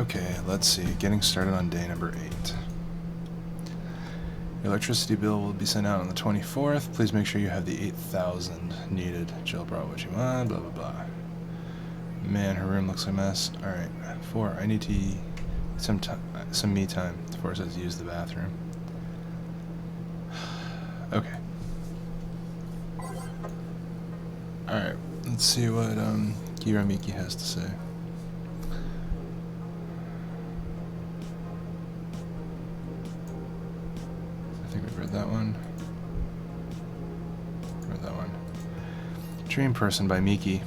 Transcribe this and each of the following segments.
Okay, let's see. Getting started on day number 8. Your electricity bill will be sent out on the 24th. Please make sure you have the 8,000 needed. Jill brought what you want, blah, blah, blah. Man, her room looks like a mess. Alright, 4. I need to some me time. 4 says use the bathroom. Okay. Alright, let's see what Giramiki has to say. I think we've read that one. Read that one. Dream Person by Miki.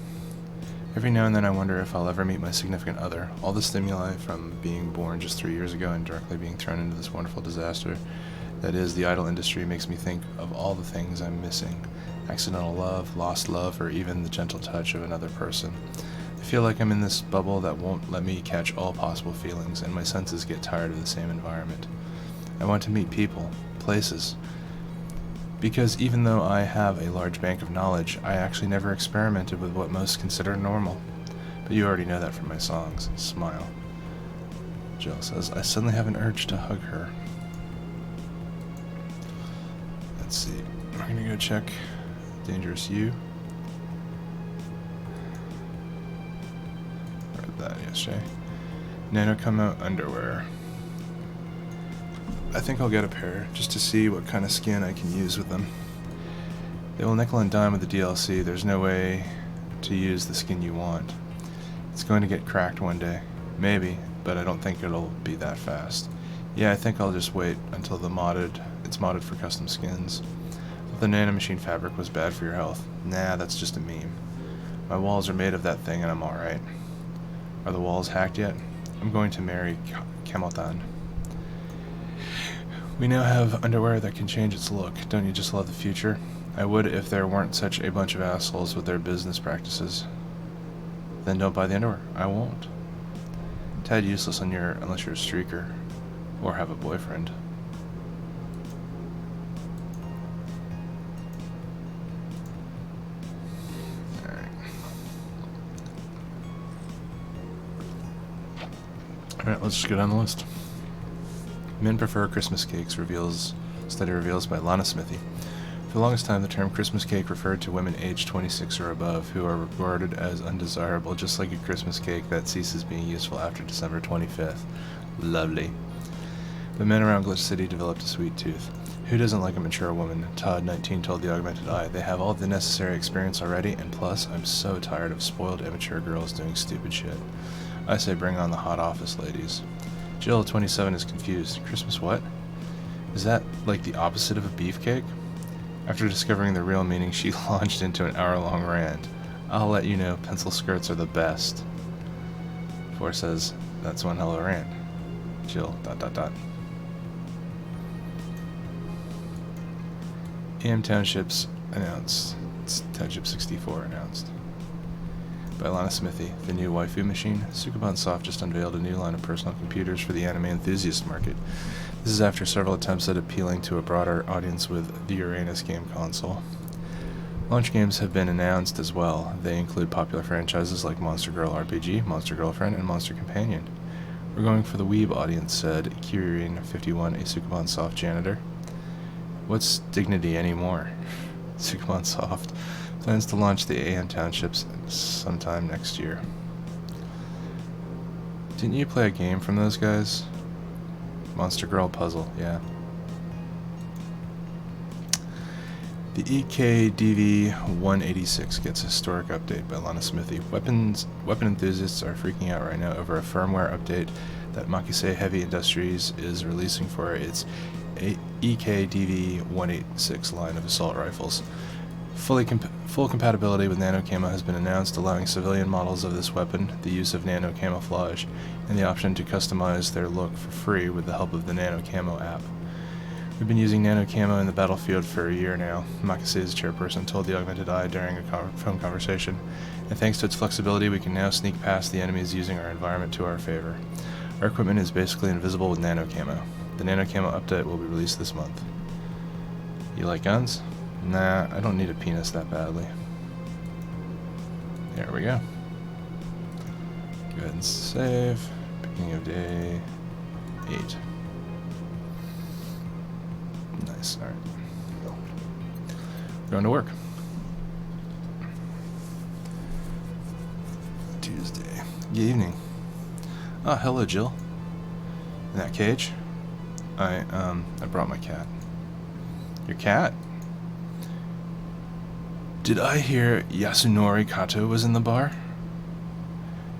Every now and then I wonder if I'll ever meet my significant other. All the stimuli from being born just 3 years ago and directly being thrown into this wonderful disaster that is the idol industry makes me think of all the things I'm missing. Accidental love, lost love, or even the gentle touch of another person. I feel like I'm in this bubble that won't let me catch all possible feelings, and my senses get tired of the same environment. I want to meet people, places, because even though I have a large bank of knowledge, I actually never experimented with what most consider normal. But you already know that from my songs. Smile. Jill says, I suddenly have an urge to hug her. Let's see. We're gonna go check Dangerous You. Read that yesterday. Nano Camo underwear. I think I'll get a pair, just to see what kind of skin I can use with them. They will nickel and dime with the DLC. There's no way to use the skin you want. It's going to get cracked one day. Maybe, but I don't think it'll be that fast. Yeah, I think I'll just wait until it's modded for custom skins. I thought the nanomachine fabric was bad for your health. Nah, that's just a meme. My walls are made of that thing and I'm alright. Are the walls hacked yet? I'm going to marry Kameltan. We now have underwear that can change its look. Don't you just love the future? I would if there weren't such a bunch of assholes with their business practices. Then don't buy the underwear. I won't. Tad useless unless you're a streaker. Or have a boyfriend. Alright, let's just go down the list. Men prefer Christmas cakes, study reveals by Lana Smithy. For the longest time, the term Christmas cake referred to women aged 26 or above who are regarded as undesirable, just like a Christmas cake that ceases being useful after December 25th. Lovely. But men around Glitch City developed a sweet tooth. Who doesn't like a mature woman? Todd, 19, told the Augmented Eye. They have all the necessary experience already, and plus, I'm so tired of spoiled immature girls doing stupid shit. I say bring on the hot office ladies. Jill, 27, is confused. Christmas what? Is that like the opposite of a beefcake? After discovering the real meaning, she launched into an hour-long rant. I'll let you know, pencil skirts are the best. 4 says, that's one hell of a rant. Jill, ... AM Townships announced. It's Township 64 announced. By Lana Smithy, the new waifu machine. Sukuban Soft just unveiled a new line of personal computers for the anime enthusiast market. This is after several attempts at appealing to a broader audience with the Uranus game console. Launch games have been announced as well. They include popular franchises like Monster Girl RPG, Monster Girlfriend, and Monster Companion. We're going for the weeb audience, said Kirin51, a Sukuban Soft janitor. What's dignity anymore? Sukuban Soft plans to launch the AM Townships sometime next year. Didn't you play a game from those guys? Monster Girl Puzzle, yeah. The EKDV-186 gets a historic update by Lana Smithy. Weapon enthusiasts are freaking out right now over a firmware update that Makise Heavy Industries is releasing for its EKDV-186 line of assault rifles. Full compatibility with nano camo has been announced, allowing civilian models of this weapon the use of nano camouflage and the option to customize their look for free with the help of the nano camo app. We've been using nano camo in the battlefield for a year now, Makise's chairperson told the Augmented Eye during a phone conversation, and thanks to its flexibility we can now sneak past the enemies using our environment to our favor. Our equipment is basically invisible with nano camo. The nano camo update will be released this month. You like guns? Nah, I don't need a penis that badly. There we go. Go ahead and save. Beginning of day 8. Nice, alright. Going to work. Tuesday. Good evening. Oh, hello, Jill. In that cage? I brought my cat. Your cat? Did I hear Yasunori Kato was in the bar?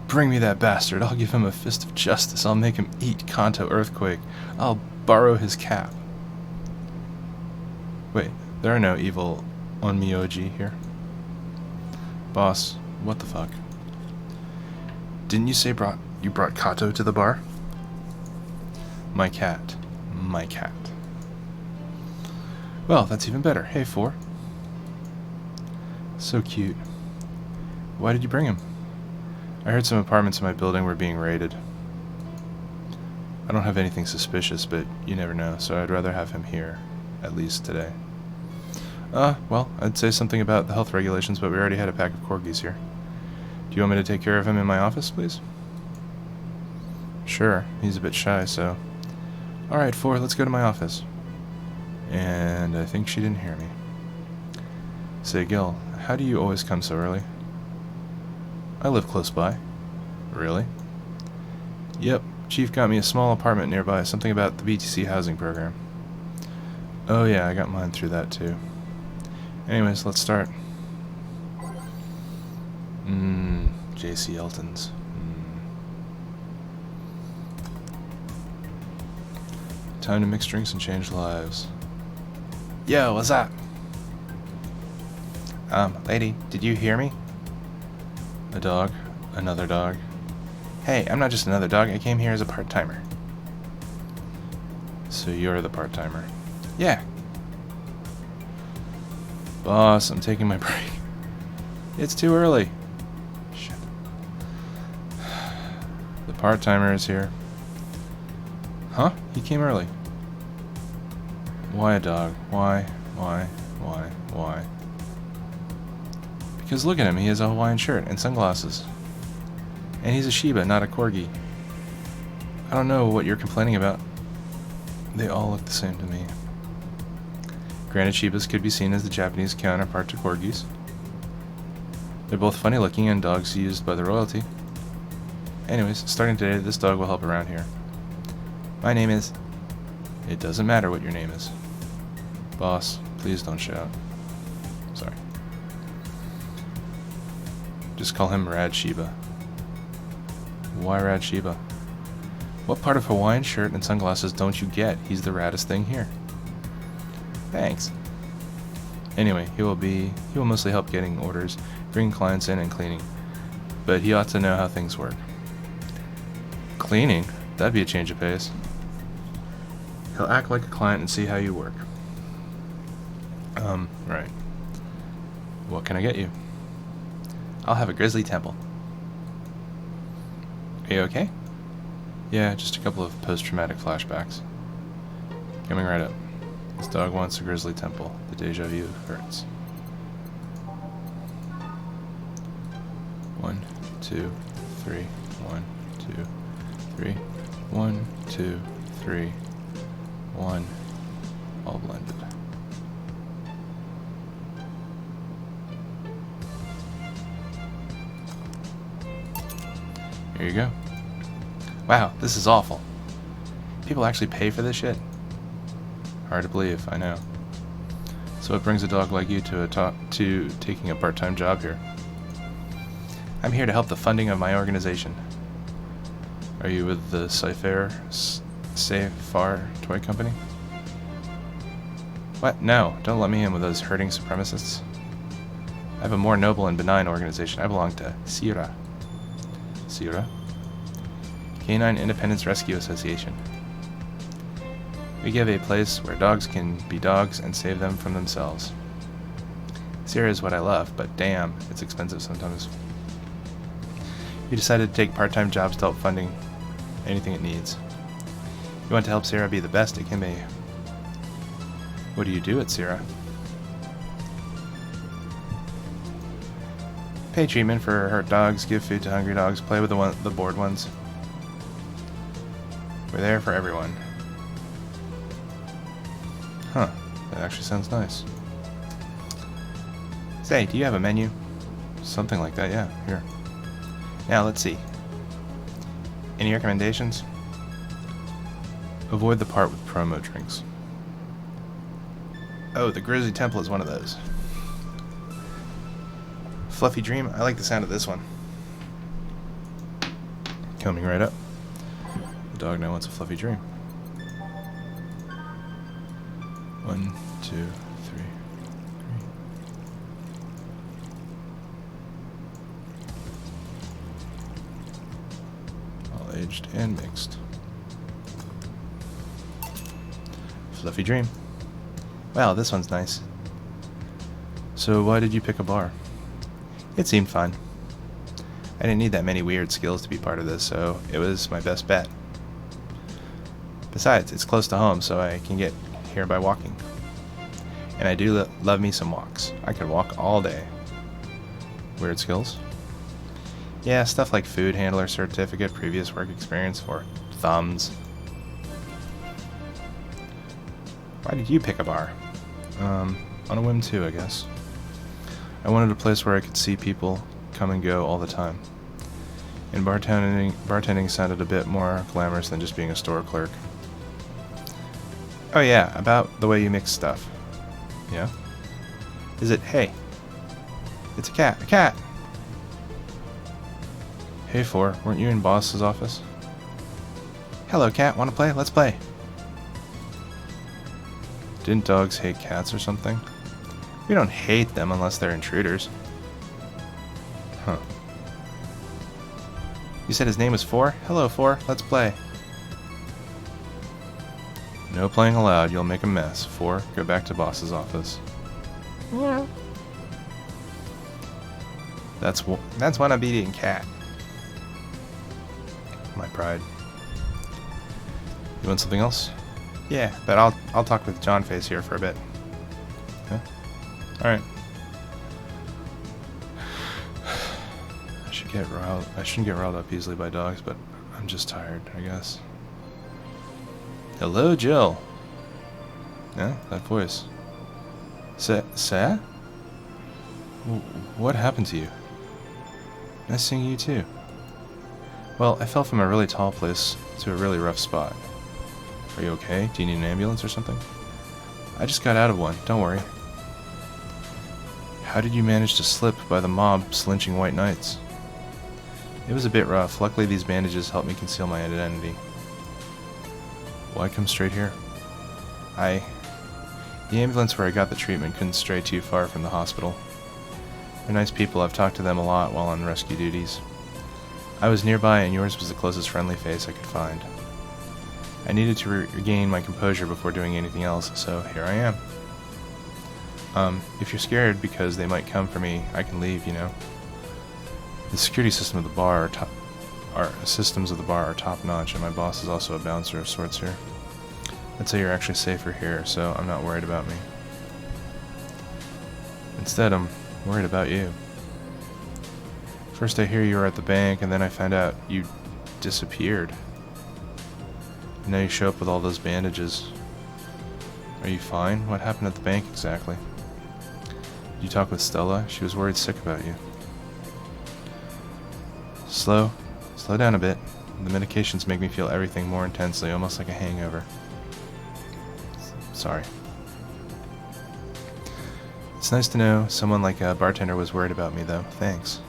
Bring me that bastard. I'll give him a fist of justice. I'll make him eat Kanto Earthquake. I'll borrow his cap. Wait, there are no evil onmyoji here. Boss, what the fuck? Didn't you say you brought Kato to the bar? My cat. My cat. Well, that's even better. Hey, 4. So cute. Why did you bring him? I heard some apartments in my building were being raided. I don't have anything suspicious, but you never know, so I'd rather have him here, at least today. Well, I'd say something about the health regulations, but we already had a pack of corgis here. Do you want me to take care of him in my office, please? Sure, he's a bit shy, so... Alright, 4, let's go to my office. And I think she didn't hear me. Say, Gil, how do you always come so early? I live close by. Really? Yep, Chief got me a small apartment nearby, something about the BTC housing program. Oh yeah, I got mine through that too. Anyways, let's start. J.C. Elton's. Time to mix drinks and change lives. Yo, what's up? Lady, did you hear me? A dog. Another dog. Hey, I'm not just another dog, I came here as a part-timer. So you're the part-timer. Yeah. Boss, I'm taking my break. It's too early. Shit. The part-timer is here. Huh? He came early. Why a dog? Why? Because look at him, he has a Hawaiian shirt and sunglasses. And he's a Shiba, not a Corgi. I don't know what you're complaining about. They all look the same to me. Granted, Shibas could be seen as the Japanese counterpart to Corgis. They're both funny looking and dogs used by the royalty. Anyways, starting today, this dog will help around here. My name is... It doesn't matter what your name is. Boss, please don't shout. Sorry. Just call him Rad Shiba. Why Rad Shiba? What part of Hawaiian shirt and sunglasses don't you get? He's the raddest thing here. Thanks. Anyway, he will mostly help getting orders, bringing clients in, and cleaning. But he ought to know how things work. Cleaning? That'd be a change of pace. He'll act like a client and see how you work. Right. What can I get you? I'll have a grizzly temple. Are you okay? Yeah, just a couple of post-traumatic flashbacks. Coming right up. This dog wants a grizzly temple. The deja vu hurts. 1, 2, 3. 1, 2, 3. 1, 2, 3. 1. All blended. Here you go. Wow, this is awful. People actually pay for this shit? Hard to believe, I know. So what brings a dog like you to taking a part-time job here? I'm here to help the funding of my organization. Are you with the Cypher toy company? What? No, don't let me in with those herding supremacists. I have a more noble and benign organization. I belong to Sira. Sira? Canine Independence Rescue Association. We give a place where dogs can be dogs and save them from themselves. Sira is what I love, but damn, it's expensive sometimes. We decided to take part-time jobs to help funding anything it needs. You want to help Sira be the best it can be. What do you do at Sira? Pay treatment for hurt dogs, give food to hungry dogs, play with the bored ones. We're there for everyone. Huh. That actually sounds nice. Say, do you have a menu? Something like that, yeah. Here. Now, let's see. Any recommendations? Avoid the part with promo drinks. Oh, the Grizzly Temple is one of those. Fluffy Dream? I like the sound of this one. Coming right up. The dog now wants a fluffy dream. 1, 2, 3. All aged and mixed. Fluffy dream. Wow, this one's nice. So why did you pick a bar? It seemed fun. I didn't need that many weird skills to be part of this, so it was my best bet. Besides, it's close to home, so I can get here by walking. And I do love me some walks. I could walk all day. Weird skills? Yeah, stuff like food handler certificate, previous work experience, or thumbs. Why did you pick a bar? On a whim too, I guess. I wanted a place where I could see people come and go all the time. And bartending sounded a bit more glamorous than just being a store clerk. Oh yeah, about the way you mix stuff. Yeah? Is it, hey, it's a cat. Hey, 4, weren't you in boss's office? Hello, cat, wanna play? Let's play. Didn't dogs hate cats or something? We don't hate them unless they're intruders. Huh. You said his name was 4? Hello, 4. Let's play. No playing allowed. You'll make a mess. 4. Go back to boss's office. Yeah. That's one obedient cat. My pride. You want something else? Yeah, but I'll talk with John Face here for a bit. Okay. All right. I shouldn't get riled up easily by dogs, but I'm just tired, I guess. Hello, Jill. Yeah, that voice. Sa? What happened to you? Nice seeing you too. Well, I fell from a really tall place to a really rough spot. Are you okay? Do you need an ambulance or something? I just got out of one, don't worry. How did you manage to slip by the mob lynching white knights? It was a bit rough. Luckily these bandages helped me conceal my identity. Why come straight here? The ambulance where I got the treatment couldn't stray too far from the hospital. They're nice people. I've talked to them a lot while on rescue duties. I was nearby and yours was the closest friendly face I could find. I needed to regain my composure before doing anything else, so here I am. If you're scared because they might come for me, I can leave, you know. The security system of the bar systems of the bar are top-notch, and my boss is also a bouncer of sorts here. I'd say you're actually safer here, so I'm not worried about me. Instead, I'm worried about you. First I hear you were at the bank, and then I found out you disappeared. And now you show up with all those bandages. Are you fine? What happened at the bank exactly? Did you talk with Stella? She was worried sick about you. Slow down a bit. The medications make me feel everything more intensely, almost like a hangover. Sorry. It's nice to know someone like a bartender was worried about me, though. Thanks.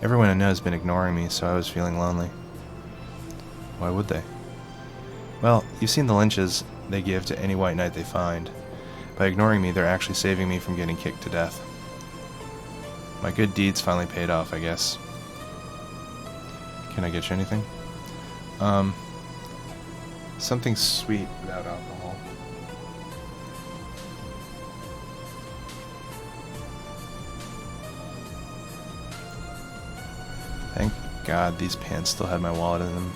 Everyone I know has been ignoring me, so I was feeling lonely. Why would they? Well, you've seen the lynches they give to any white knight they find. By ignoring me, they're actually saving me from getting kicked to death. My good deeds finally paid off, I guess. Can I get you anything? Something sweet without alcohol. Thank God these pants still had my wallet in them.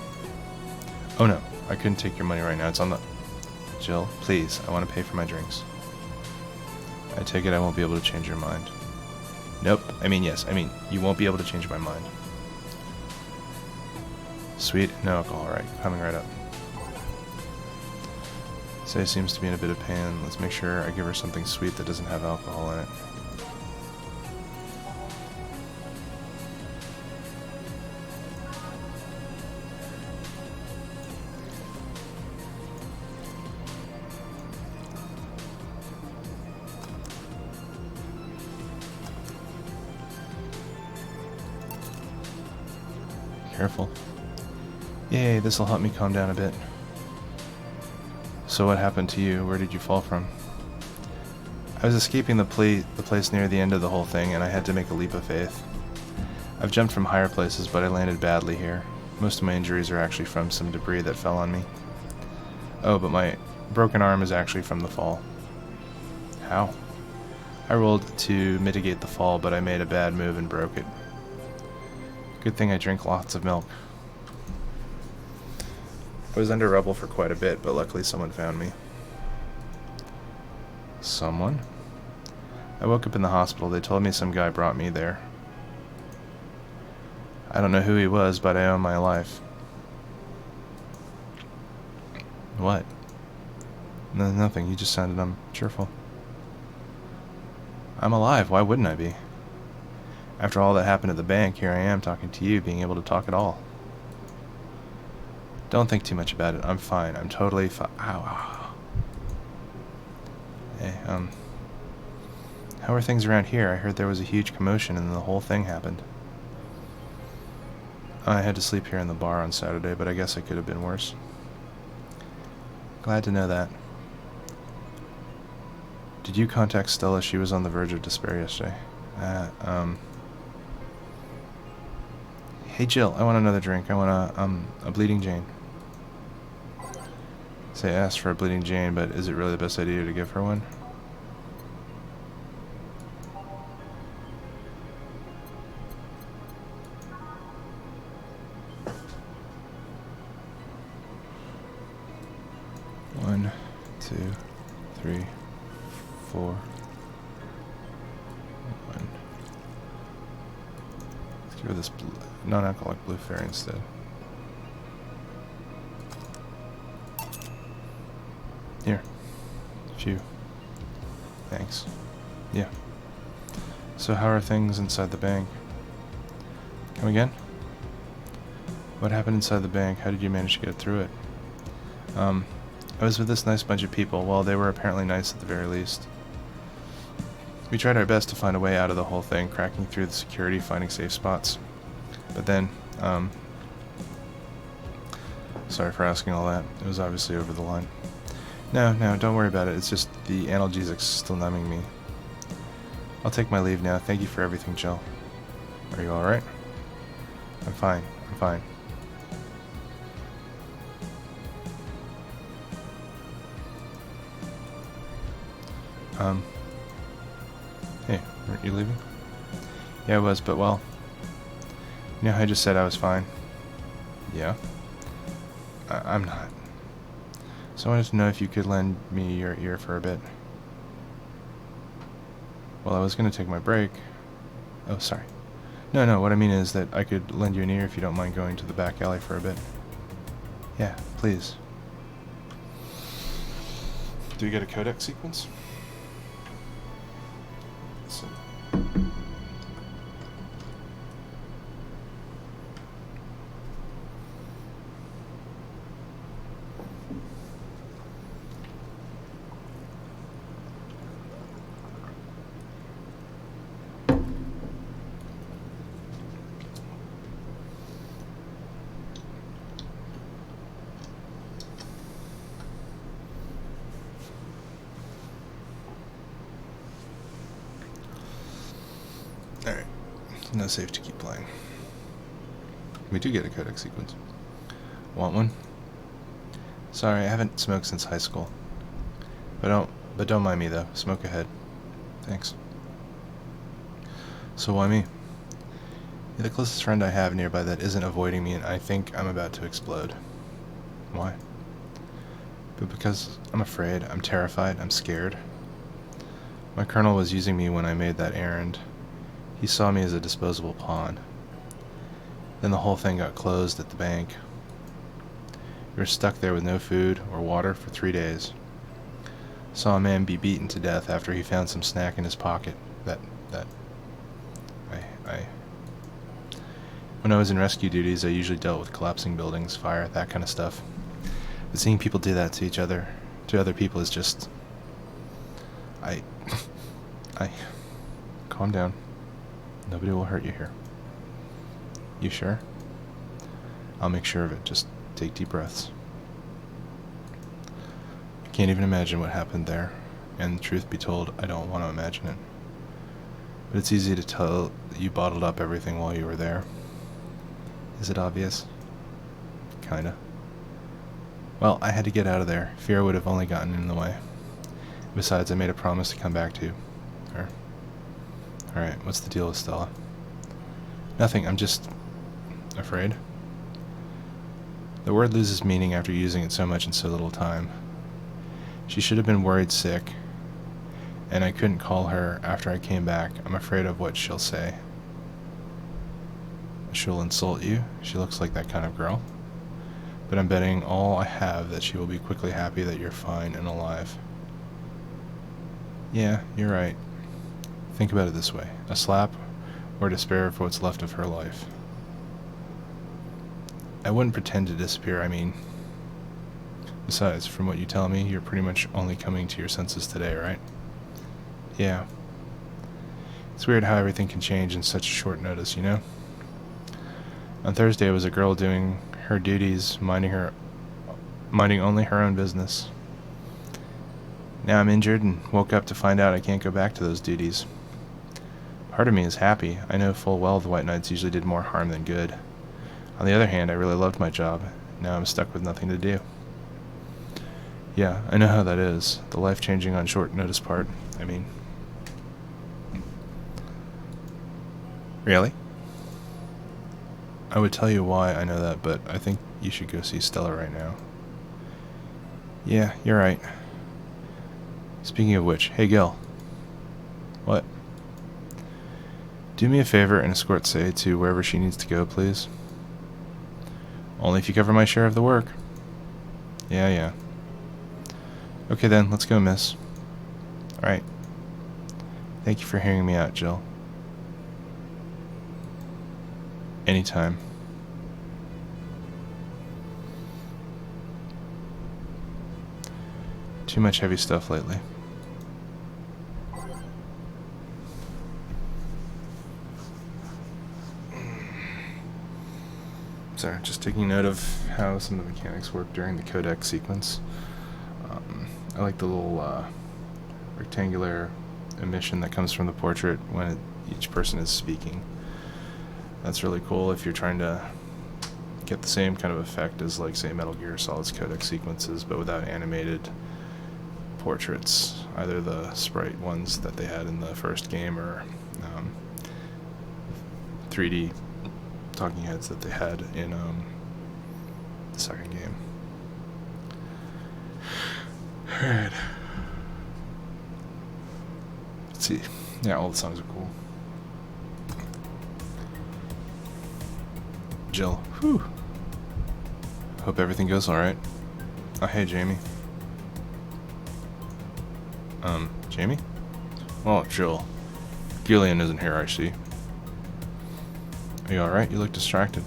Oh no, I couldn't take your money right now. It's on the... Jill, please, I want to pay for my drinks. I take it I won't be able to change your mind. Nope, yes, you won't be able to change my mind. Sweet, no alcohol, right, coming right up. Say seems to be in a bit of pain. Let's make sure I give her something sweet that doesn't have alcohol in it. Careful. Yay, this'll help me calm down a bit. So what happened to you? Where did you fall from? I was escaping the place near the end of the whole thing, and I had to make a leap of faith. I've jumped from higher places, but I landed badly here. Most of my injuries are actually from some debris that fell on me. Oh, but my broken arm is actually from the fall. How? I rolled to mitigate the fall, but I made a bad move and broke it. Good thing I drink lots of milk. I was under rubble for quite a bit, but luckily someone found me. Someone? I woke up in the hospital. They told me some guy brought me there. I don't know who he was, but I owe my life. What? No, nothing. You just sounded cheerful. I'm alive. Why wouldn't I be? After all that happened at the bank, here I am talking to you, being able to talk at all. Don't think too much about it. I'm fine. I'm totally fine. Ow. Hey, how are things around here? I heard there was a huge commotion and the whole thing happened. I had to sleep here in the bar on Saturday, but I guess it could have been worse. Glad to know that. Did you contact Stella? She was on the verge of despair yesterday. Hey Jill, I want another drink. I want a Bleeding Jane. Say I asked for a Bleeding Jane, but is it really the best idea to give her one? One, two, three, four. One. Let's give her this non-alcoholic blue fairy instead. Here. Phew. Thanks. Yeah. So how are things inside the bank? Come again? What happened inside the bank? How did you manage to get through it? I was with this nice bunch of people. Well, they were apparently nice at the very least. We tried our best to find a way out of the whole thing, cracking through the security, finding safe spots. But then, sorry for asking all that. It was obviously over the line. No, don't worry about it. It's just the analgesics still numbing me. I'll take my leave now. Thank you for everything, Jill. Are you alright? I'm fine. Hey, weren't you leaving? Yeah, I was, but well, you know how I just said I was fine? Yeah? I'm not. So I wanted to know if you could lend me your ear for a bit. Well, I was going to take my break. Oh, sorry. No, what I mean is that I could lend you an ear if you don't mind going to the back alley for a bit. Yeah, please. Do we get a codec sequence? So. Alright, no safe to keep playing. We do get a codec sequence. Want one? Sorry, I haven't smoked since high school. But don't mind me though. Smoke ahead. Thanks. So why me? You're the closest friend I have nearby that isn't avoiding me, and I think I'm about to explode. Why? But because I'm afraid, I'm terrified, I'm scared. My colonel was using me when I made that errand. He saw me as a disposable pawn. Then the whole thing got closed at the bank. We were stuck there with no food or water for 3 days. Saw a man be beaten to death after he found some snack in his pocket. I When I was in rescue duties, I usually dealt with collapsing buildings, fire, that kind of stuff. But seeing people do that to other people is just... I... Calm down. Nobody will hurt you here. You sure? I'll make sure of it. Just take deep breaths. I can't even imagine what happened there, and truth be told, I don't want to imagine it. But it's easy to tell that you bottled up everything while you were there. Is it obvious? Kinda. Well, I had to get out of there. Fear would have only gotten in the way. Besides, I made a promise to come back to her. Alright, what's the deal with Stella? Nothing, I'm just... afraid? The word loses meaning after using it so much in so little time. She should have been worried sick, and I couldn't call her after I came back. I'm afraid of what she'll say. She'll insult you. She looks like that kind of girl. But I'm betting all I have that she will be quickly happy that you're fine and alive. Yeah, you're right. Think about it this way. A slap or despair for what's left of her life. I wouldn't pretend to disappear, I mean... Besides, from what you tell me, you're pretty much only coming to your senses today, right? Yeah. It's weird how everything can change in such short notice, you know? On Thursday, it was a girl doing her duties, minding only her own business. Now I'm injured and woke up to find out I can't go back to those duties. Part of me is happy. I know full well the White Knights usually did more harm than good. On the other hand, I really loved my job. Now I'm stuck with nothing to do. Yeah, I know how that is. The life-changing on short notice part, I mean. Really? I would tell you why I know that, but I think you should go see Stella right now. Yeah, you're right. Speaking of which, hey Gil. What? Do me a favor and escort Say to wherever she needs to go, please. Only if you cover my share of the work. Yeah. Okay then, let's go, miss. Alright. Thank you for hearing me out, Jill. Anytime. Too much heavy stuff lately. Sorry, just taking note of how some of the mechanics work during the codec sequence. I like the little rectangular emission that comes from the portrait when each person is speaking. That's really cool if you're trying to get the same kind of effect as, like, say, Metal Gear Solid's codec sequences, but without animated portraits, either the sprite ones that they had in the first game or 3D talking heads that they had in the second game. Alright. Let's see. Yeah, all the songs are cool. Jill. Whew. Hope everything goes alright. Oh, hey, Jamie. Jamie? Oh, Jill. Gillian isn't here, I see. Are you alright? You look distracted.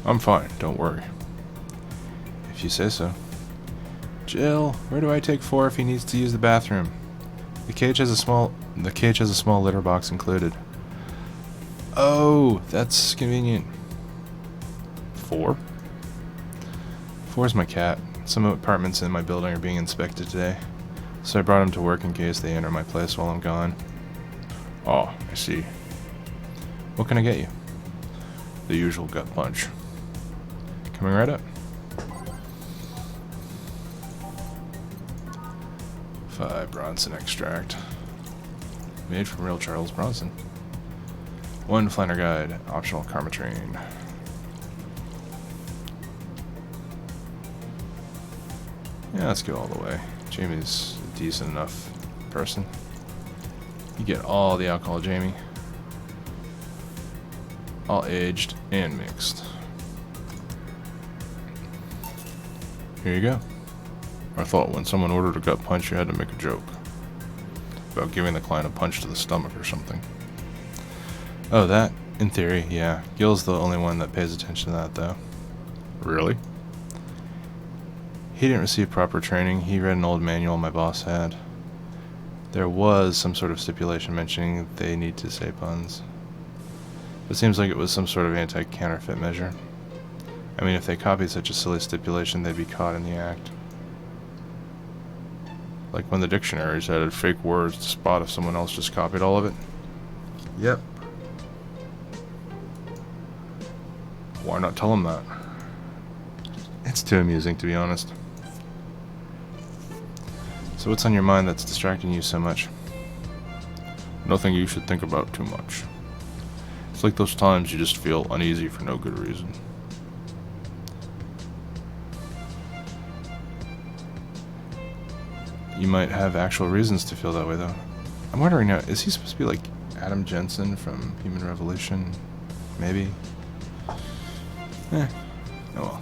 I'm fine, don't worry. If you say so. Jill, where do I take 4 if he needs to use the bathroom? The cage has a small litter box included. Oh, that's convenient. 4? 4's my cat. Some apartments in my building are being inspected today, so I brought him to work in case they enter my place while I'm gone. Oh, I see. What can I get you? The usual gut punch. Coming right up. 5 Bronson extract. Made from real Charles Bronson. 1 Flanner Guide, optional Karma Train. Yeah, let's go all the way. Jamie's a decent enough person. You get all the alcohol, Jamie. All aged and mixed. Here you go. I thought when someone ordered a gut punch, you had to make a joke about giving the client a punch to the stomach or something. Oh, that? In theory, yeah. Gil's the only one that pays attention to that, though. Really? He didn't receive proper training. He read an old manual my boss had. There was some sort of stipulation mentioning they need to say puns. It seems like it was some sort of anti-counterfeit measure. I mean, if they copied such a silly stipulation, they'd be caught in the act. Like when the dictionaries added fake words to spot if someone else just copied all of it. Yep. Why not tell them that? It's too amusing, to be honest. So what's on your mind that's distracting you so much? Nothing you should think about too much. It's like those times you just feel uneasy for no good reason. You might have actual reasons to feel that way, though. I'm wondering now, is he supposed to be like Adam Jensen from Human Revolution? Maybe? Oh well.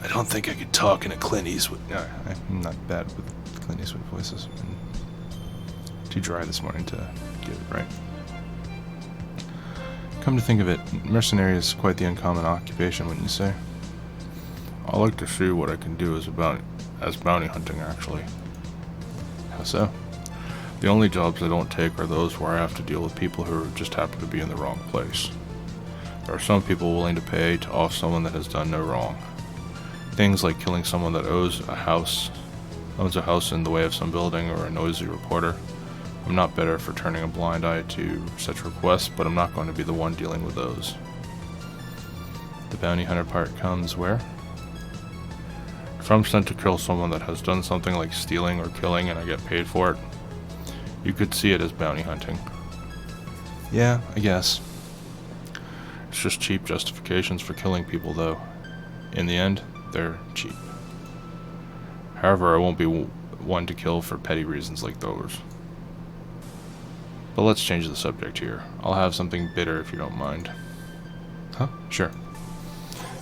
I don't think I could talk in a Clint Eastwood. I'm not bad with Clint Eastwood voices. I'm too dry this morning to get it right. Come to think of it, mercenary is quite the uncommon occupation, wouldn't you say? I like to see what I can do as bounty hunting, actually. How so? The only jobs I don't take are those where I have to deal with people who just happen to be in the wrong place. There are some people willing to pay to off someone that has done no wrong. Things like killing someone that owns a house in the way of some building, or a noisy reporter. I'm not better for turning a blind eye to such requests, but I'm not going to be the one dealing with those. The bounty hunter part comes where? If I'm sent to kill someone that has done something like stealing or killing and I get paid for it, you could see it as bounty hunting. Yeah, I guess. It's just cheap justifications for killing people, though. In the end, they're cheap. However, I won't be one to kill for petty reasons like those. But let's change the subject here. I'll have something bitter if you don't mind. Huh? Sure.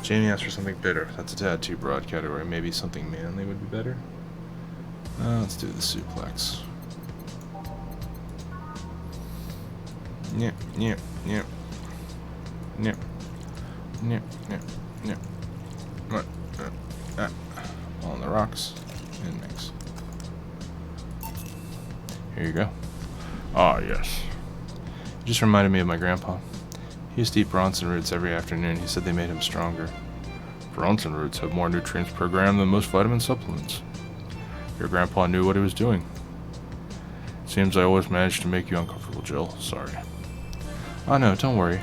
Jamie asked for something bitter. That's a tad too broad category. Maybe something manly would be better? Let's do the suplex. Yep. On the rocks. And mix. Here you go. Ah, yes. It just reminded me of my grandpa. He used to eat Bronson roots every afternoon. He said they made him stronger. Bronson roots have more nutrients per gram than most vitamin supplements. Your grandpa knew what he was doing. Seems I always manage to make you uncomfortable, Jill. Sorry. Oh no, don't worry.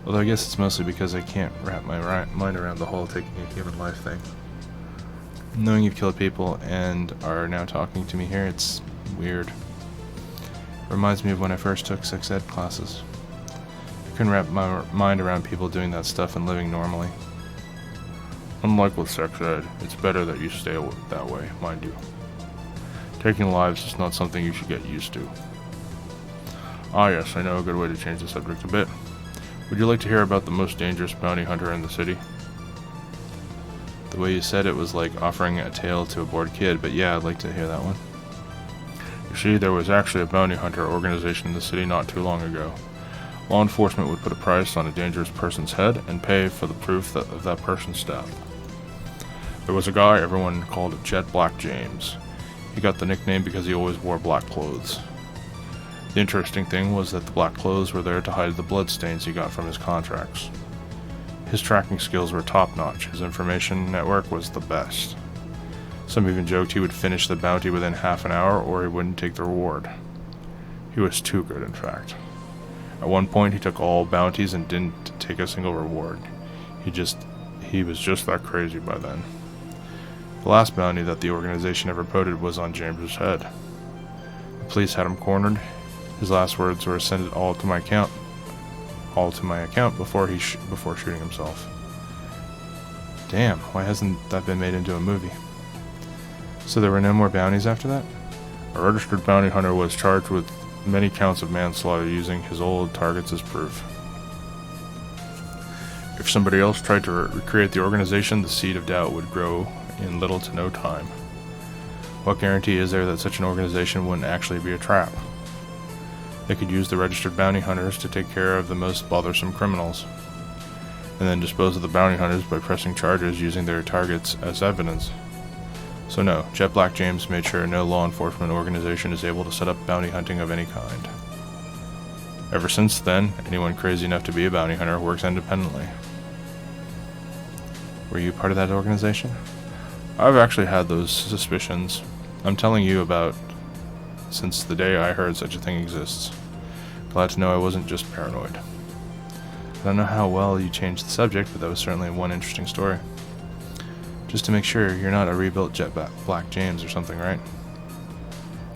Although I guess it's mostly because I can't wrap my mind around the whole taking a human life thing. Knowing you've killed people and are now talking to me here, it's weird. Reminds me of when I first took sex ed classes. I couldn't wrap my mind around people doing that stuff and living normally. Unlike with sex ed, it's better that you stay that way, mind you. Taking lives is not something you should get used to. Ah yes, I know a good way to change the subject a bit. Would you like to hear about the most dangerous bounty hunter in the city? The way you said it was like offering a tale to a bored kid, but yeah, I'd like to hear that one. You see, there was actually a bounty hunter organization in the city not too long ago. Law enforcement would put a price on a dangerous person's head and pay for the proof of that person's death. There was a guy everyone called Jet Black James. He got the nickname because he always wore black clothes. The interesting thing was that the black clothes were there to hide the bloodstains he got from his contracts. His tracking skills were top-notch. His information network was the best. Some even joked he would finish the bounty within half an hour or he wouldn't take the reward. He was too good, in fact. At one point, he took all bounties and didn't take a single reward. He was just that crazy by then. The last bounty that the organization ever posted was on James's head. The police had him cornered. His last words were, "Send it all to my account." Before shooting himself. Damn, why hasn't that been made into a movie? So there were no more bounties after that? A registered bounty hunter was charged with many counts of manslaughter using his old targets as proof. If somebody else tried to recreate the organization, the seed of doubt would grow in little to no time. What guarantee is there that such an organization wouldn't actually be a trap? They could use the registered bounty hunters to take care of the most bothersome criminals, and then dispose of the bounty hunters by pressing charges using their targets as evidence. So no, Jet Black James made sure no law enforcement organization is able to set up bounty hunting of any kind. Ever since then, anyone crazy enough to be a bounty hunter works independently. Were you part of that organization? I've actually had those suspicions. I'm telling you about since the day I heard such a thing exists. Glad to know I wasn't just paranoid. I don't know how well you changed the subject, but that was certainly one interesting story. Just to make sure, you're not a rebuilt Jet Black James or something, right?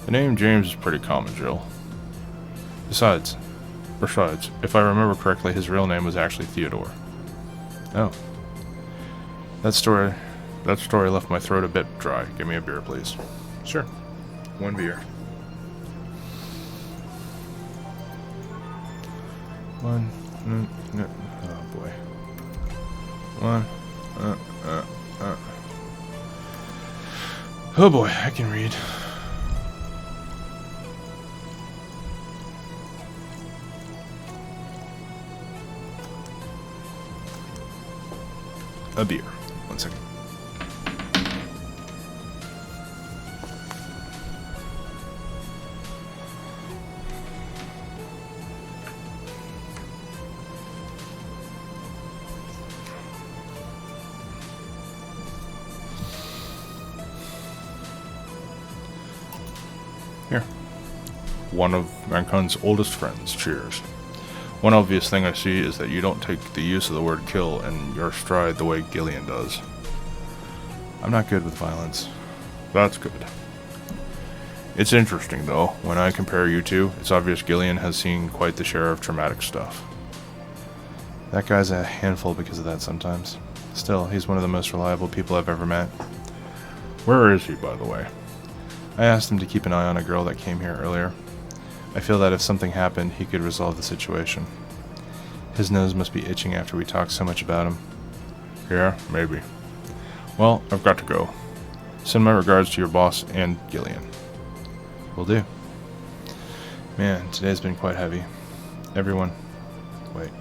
The name James is pretty common, Jill. Besides, if I remember correctly, his real name was actually Theodore. Oh. That story left my throat a bit dry. Give me a beer, please. Sure. One beer. One. No. Oh boy. One. Oh boy, I can read. A beer. 1 second. Here. One of mankind's oldest friends. Cheers. One obvious thing I see is that you don't take the use of the word kill in your stride the way Gillian does. I'm not good with violence. That's good. It's interesting, though. When I compare you two, it's obvious Gillian has seen quite the share of traumatic stuff. That guy's a handful because of that sometimes. Still, he's one of the most reliable people I've ever met. Where is he, by the way? I asked him to keep an eye on a girl that came here earlier. I feel that if something happened, he could resolve the situation. His nose must be itching after we talked so much about him. Yeah, maybe. Well, I've got to go. Send my regards to your boss and Gillian. Will do. Man, today's been quite heavy. Everyone... Wait.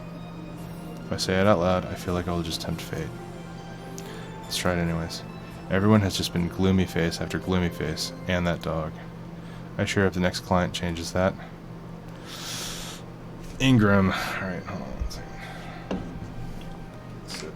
If I say it out loud, I feel like I'll just tempt fate. Let's try it anyways. Everyone has just been gloomy face after gloomy face, and that dog. I sure hope the next client changes that. Ingram. Alright, hold on 1 second. Sit.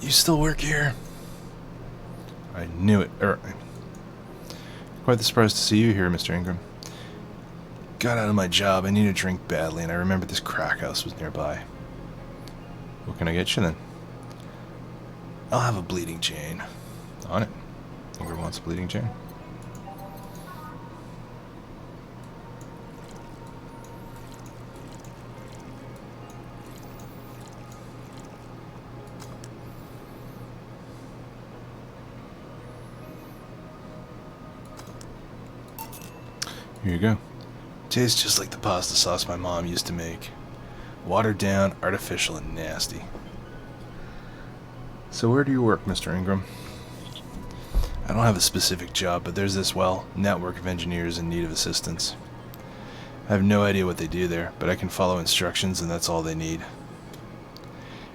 You still work here? I knew it. Quite the surprise to see you here, Mr. Ingram. Got out of my job. I need a drink badly, and I remembered this crack house was nearby. What can I get you then? I'll have a bleeding chain. On it. Ingram wants a bleeding chain. Here you go. Tastes just like the pasta sauce my mom used to make. Watered down, artificial, and nasty. So where do you work, Mr. Ingram? I don't have a specific job, but there's this, network of engineers in need of assistance. I have no idea what they do there, but I can follow instructions and that's all they need.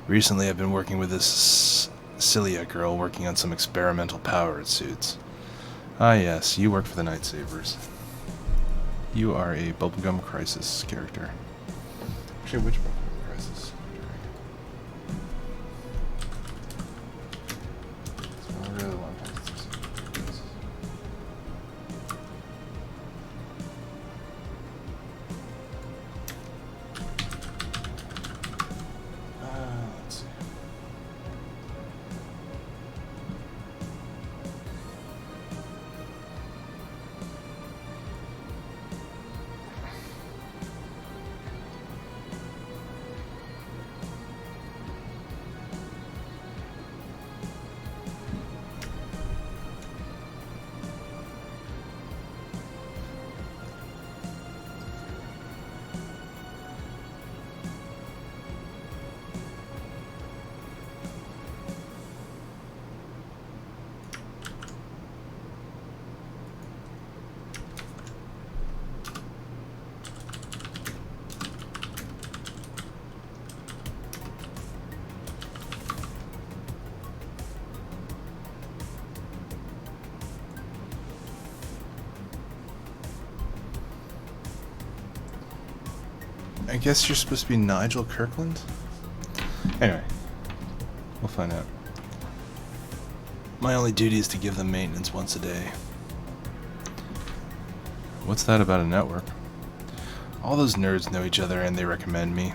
Recently I've been working with this Cilia girl working on some experimental power it suits. Ah yes, you work for the Night Savers. You are a Bubblegum Crisis character. Actually, which Bubblegum Crisis? It's been a really long time since I've seen this. Let's see. I guess you're supposed to be Nigel Kirkland? Anyway, we'll find out. My only duty is to give them maintenance once a day. What's that about a network? All those nerds know each other and they recommend me.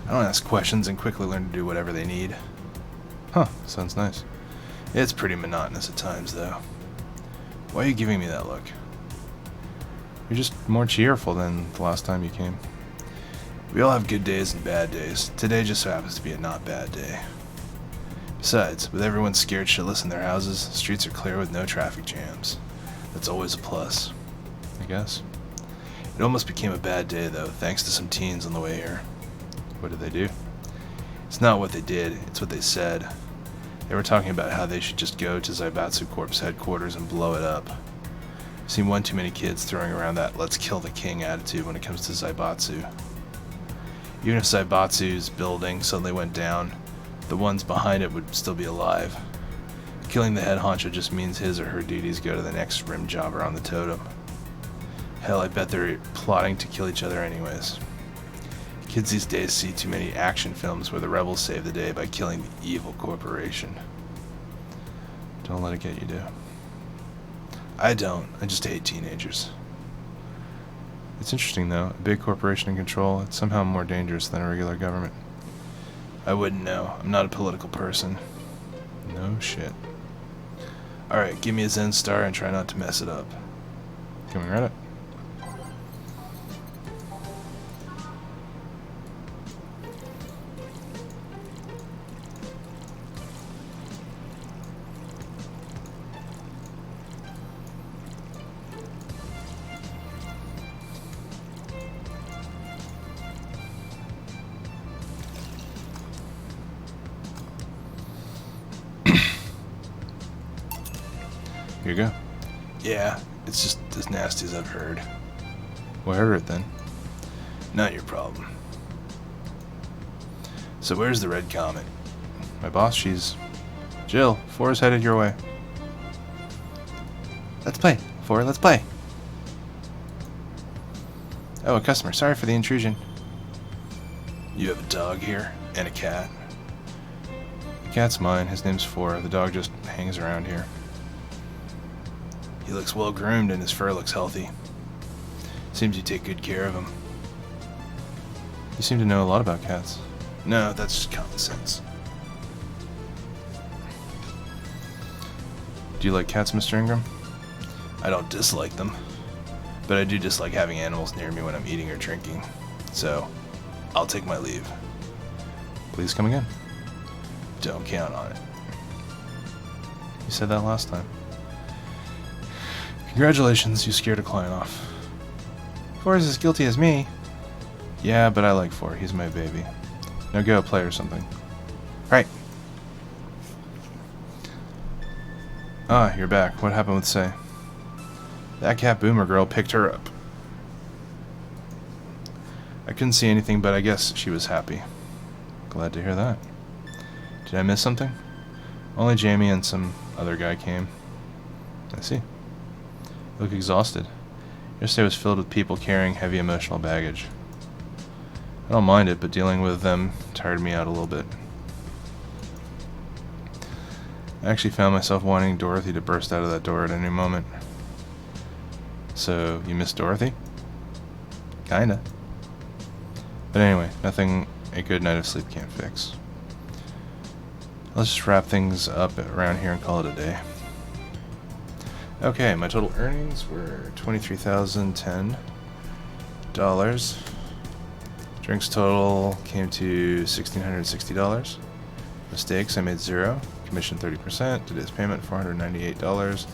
I don't ask questions and quickly learn to do whatever they need. Huh, sounds nice. It's pretty monotonous at times, though. Why are you giving me that look? You're just more cheerful than the last time you came. We all have good days and bad days. Today just so happens to be a not bad day. Besides, with everyone scared shitless in their houses, streets are clear with no traffic jams. That's always a plus, I guess. It almost became a bad day, though, thanks to some teens on the way here. What did they do? It's not what they did, it's what they said. They were talking about how they should just go to Zaibatsu Corp's headquarters and blow it up. I've seen one too many kids throwing around that let's kill the king attitude when it comes to Zaibatsu. Even if Zaibatsu's building suddenly went down, the ones behind it would still be alive. Killing the head honcho just means his or her duties go to the next rim jobber on the totem. Hell, I bet they're plotting to kill each other anyways. Kids these days see too many action films where the rebels save the day by killing the evil corporation. Don't let it get you, do. I don't. I just hate teenagers. It's interesting, though. A big corporation in control, it's somehow more dangerous than a regular government. I wouldn't know. I'm not a political person. No shit. Alright, give me a Zen star and try not to mess it up. Coming right up. Here you go. Yeah, it's just as nasty as I've heard. Well, order it then. Not your problem. So where's the red comet? My boss, she's... Jill, 4 is headed your way. Let's play. 4, let's play. Oh, a customer. Sorry for the intrusion. You have a dog here? And a cat? The cat's mine. His name's 4. The dog just hangs around here. He looks well groomed and his fur looks healthy. Seems you take good care of him. You seem to know a lot about cats. No, that's just common sense. Do you like cats, Mr. Ingram? I don't dislike them, but I do dislike having animals near me when I'm eating or drinking. So, I'll take my leave. Please come again. Don't count on it. You said that last time. Congratulations, you scared a client off. 4 is as guilty as me. Yeah, but I like 4. He's my baby. Now go play or something. Right. Ah, you're back. What happened with Say? That cat boomer girl picked her up. I couldn't see anything, but I guess she was happy. Glad to hear that. Did I miss something? Only Jamie and some other guy came. I see. You look exhausted. Yesterday was filled with people carrying heavy emotional baggage. I don't mind it, but dealing with them tired me out a little bit. I actually found myself wanting Dorothy to burst out of that door at any moment. So, you miss Dorothy? Kinda. But anyway, nothing a good night of sleep can't fix. Let's just wrap things up around here and call it a day. Okay, my total earnings were $23,010. Drinks total came to $1,660. Mistakes, I made 0. Commission 30%. Today's payment $498.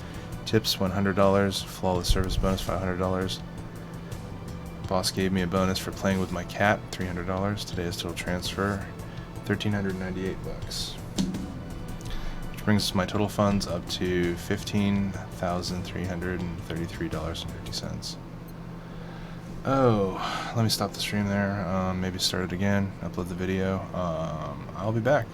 Tips $100. Flawless service bonus $500. Boss gave me a bonus for playing with my cat, $300. Today's total transfer $1,398. Which brings my total funds up to $15,333.50. Oh, let me stop the stream there. Maybe start it again, upload the video. I'll be back.